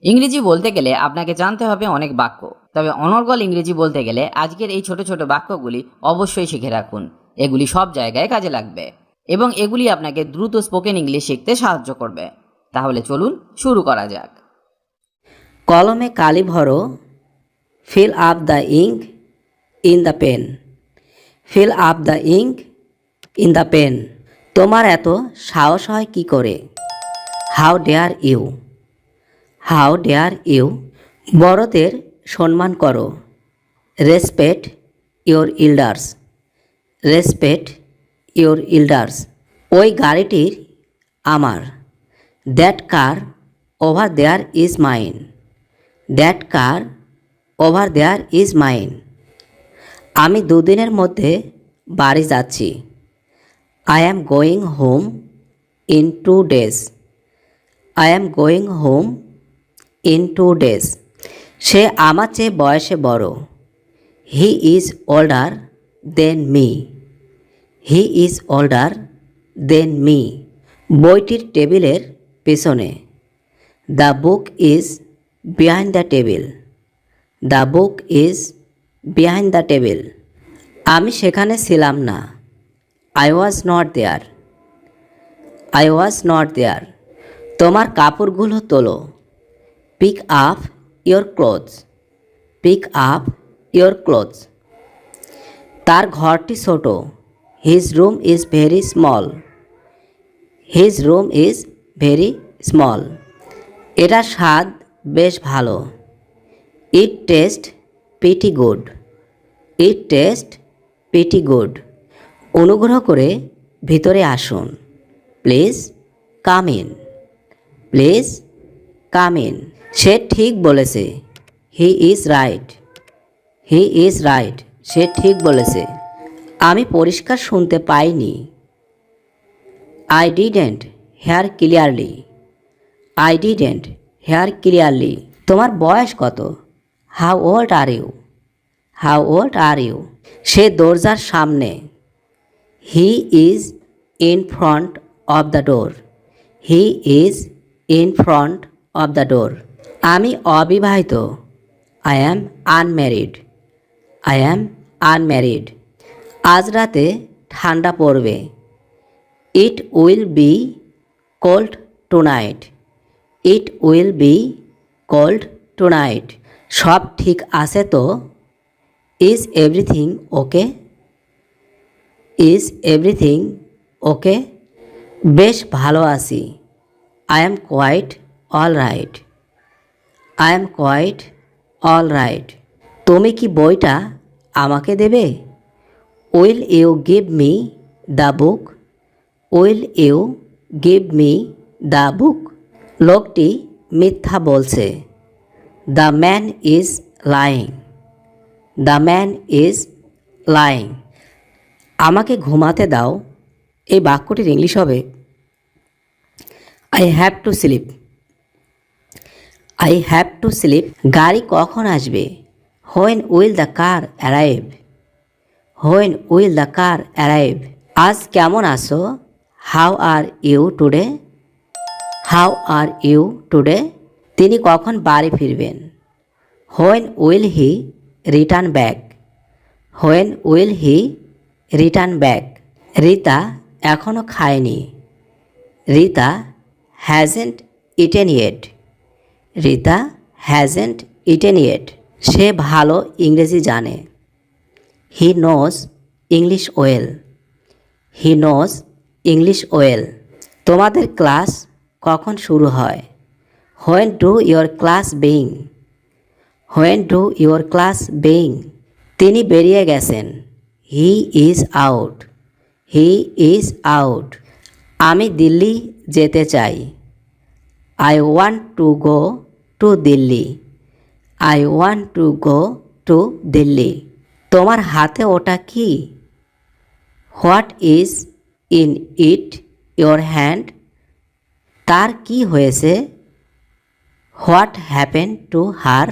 ইংরেজি বলতে গেলে আপনাকে জানতে হবে অনেক বাক্য। তবে অনর্গল ইংরেজি বলতে গেলে আজকের এই ছোট ছোট বাক্যগুলি অবশ্যই শিখে রাখুন। এগুলি সব জায়গায় কাজে লাগবে এবং এগুলি আপনাকে দ্রুত স্পোকেন ইংলিশ শিখতে সাহায্য করবে। তাহলে চলুন শুরু করা যাক। কলমে কালি ভরো, fill up the ink in the pen. Fill up the ink in the pen. তোমার এত সাহস হয় কি করে? How dare you? How dare you? বড়দের সম্মান করো। Respect your elders. Respect your elders. ওই গাড়িটির আমার। That car over there is mine. That car over there is mine. আমি দুদিনের মধ্যে বাড়ি যাচ্ছি। I am going home in 2 days। I am going home in 2 days। সে আমার চেয়ে বয়সে বড়। He is older than me. He is older than me. বইটির টেবিলের পেছনে। The book is behind the table. The book is behind the table. আমি সেখানে ছিলাম না। I was not there. I was not there. তোমার কাপড়গুলো তোলো। Pick up your clothes. Pick up your clothes. তার ঘরটি ছোট। His room is very small. His room is very small. এটা স্বাদ বেশ ভালো। It taste pretty good. It taste pretty good. অনুগ্রহ করে ভিতরে আসুন। Please come in. Please come in. সে ঠিক বলেছে। He is right. He is right. সে ঠিক বলেছে। আমি পরিষ্কার শুনতে পাইনি। I didn't hear clearly. I didn't hear clearly. তোমার বয়স কত? How old are you? How old are you? সে দরজার সামনে। He is in front of the door. He is in front of the door. আমি অবিবাহিত। I am unmarried. I am unmarried. আজ রাতে ঠান্ডা পড়বে। It will be cold tonight. It will be cold tonight. সব ঠিক আছে তো? Is everything okay? Is everything okay? বেশ ভালো আছি। I am quite all right. I am quite all right. তুমি কি বইটা আমাকে দেবে? Will you give me the book? Will you give me the book? লোকটি মিথ্যা বলছে। The man is lying. The man is lying. আমাকে ঘুমাতে দাও। এই বাক্যটির ইংলিশ হবে I have to sleep. I have to sleep. গাড়ি কখন আসবে? When will the car arrive? When will the car arrive? আজ কেমন আছো? How are you today? How are you today? তিনি কখন বাড়ি ফিরবেন? When will he return back? When will he return back? Rita এখনও খায়নি। Rita hasn't eaten yet. Rita hasn't eaten yet. সে ভালো ইংরেজি জানে। He knows English well. He knows English well. তোমাদের ক্লাস কখন শুরু হয়? When do your class begin? When do your class begin? তিনি বেরিয়ে গেছেন। He is out. He is out. আমি দিল্লি যেতে চাই। I want to go to Delhi. I want to go to Delhi. তোমার হাতে ওটা কি? What is in it your hand? তার কি হয়েছে? What happen to her?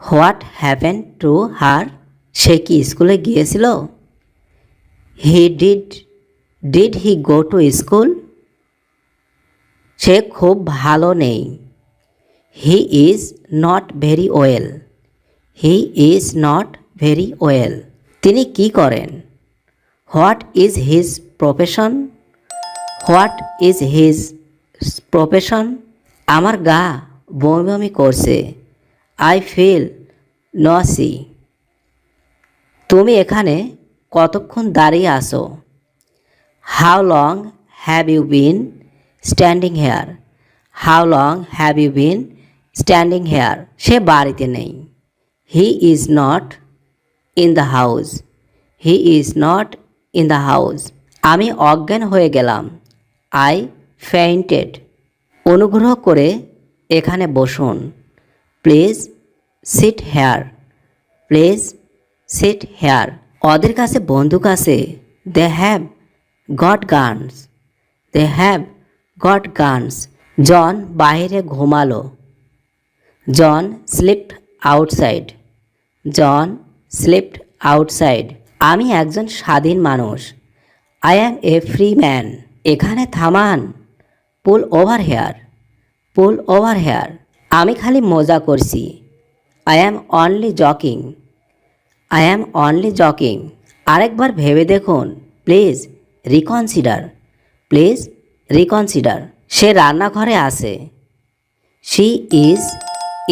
What happen to her? সে কি স্কুলে গিয়েছিল? He did he go to school? সে খুব ভালো নেই। He is not very well. He is not very well. তিনি কি করেন? What is his profession? What is his profession? আমার গা বমি বমি করছে। I feel nausea. তুমি এখানে কতক্ষণ দাঁড়িয়ে আসো? How long have you been standing here? How long have you been standing here? সে বাড়িতে নেই। He is not in the house. He is not in the house. আমি অজ্ঞান হয়ে গেলাম। I fainted. অনুগ্রহ করে এখানে বসুন। Please sit here. Please sit here. ওদের কাছে বন্দুক আছে। They have got guns. They have got guns. John বাইরে ঘুমালো। John slept outside. John slept outside. আমি একজন স্বাধীন মানুষ। I am a free man. এখানে থামান। Pull over here. Pull over here. আমি খালি মজা করছি। I am only joking. I am only joking. আরেকবার ভেবে দেখুন। Please reconsider. Please reconsider. সে রান্নাঘরে আছে। She is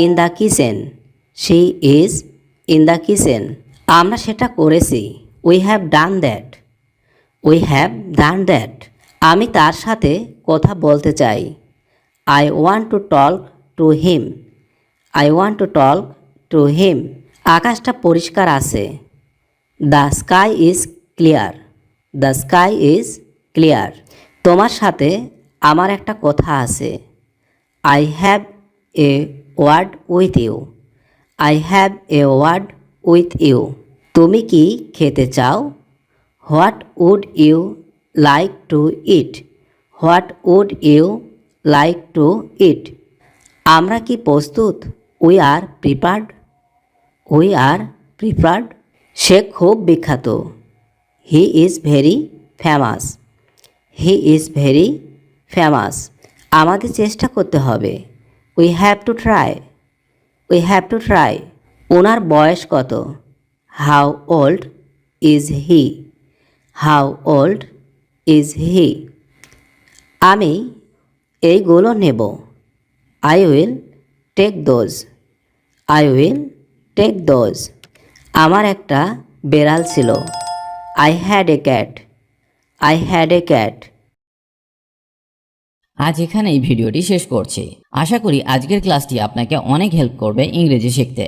in the kitchen. She is in the kitchen. আমরা সেটা করেছি। We have done that. We have done that. আমি তার সাথে কথা বলতে চাই। I want to talk to him. I want to talk to him. আকাশটা পরিষ্কার আছে। The sky is clear. The sky is clear. তোমার সাথে আমার একটা কথা আছে। I have a word with you. I have a word with you. তুমি কি খেতে চাও? What would you like to eat? What would you like to eat? আমরা কি প্রস্তুত? We are প্রিপার্ড। We are প্রিপার্ড। সে খুব বিখ্যাত। He is very famous. He is very famous. আমাদের চেষ্টা করতে হবে। We have to try. We have to try. ওনার বয়স কত? How old is he? How old is he? আমি এইগুলো নেব। I will take those. I will take those. আমার একটা বেড়াল ছিল। I had a cat. I had a cat. আজ এখানে এই ভিডিওটি শেষ করছি। আশা করি আজকের ক্লাসটি আপনাকে অনেক হেল্প করবে ইংরেজি শিখতে।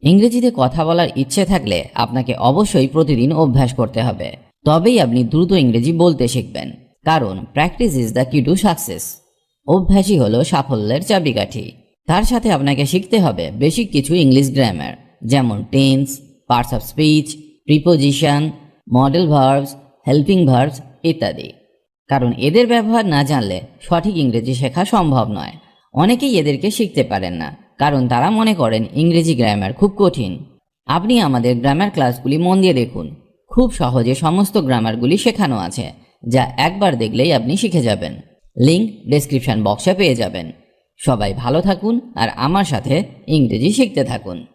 ইংরেজিতে কথা বলার ইচ্ছে থাকলে আপনাকে অবশ্যই প্রতিদিন অভ্যাস করতে হবে। তবেই আপনি দ্রুত ইংরেজি বলতে শিখবেন। কারণ প্র্যাকটিস ইজ দ্য কি টু সাকসেস। অভ্যাসই হলো সাফল্যের চাবিকাঠি। তার সাথে আপনাকে শিখতে হবে বেসিক কিছু ইংলিশ গ্রামার, যেমন tense, parts of speech, preposition, model verbs, helping verbs ইত্যাদি। কারণ এদের ব্যবহার না জানলে সঠিক ইংরেজি শেখা সম্ভব নয়। অনেকেই এদেরকে শিখতে পারেন না, কারণ তারা মনে করেন ইংরেজি গ্রামার খুব কঠিন। আপনি আমাদের গ্রামার ক্লাসগুলি মন দিয়ে দেখুন। খুব সহজে সমস্ত গ্রামারগুলি শেখানো আছে, যা একবার দেখলেই আপনি শিখে যাবেন। লিংক ডেসক্রিপশন বক্সে পেয়ে যাবেন। সবাই ভালো থাকুন আর আমার সাথে ইংরেজি শিখতে থাকুন।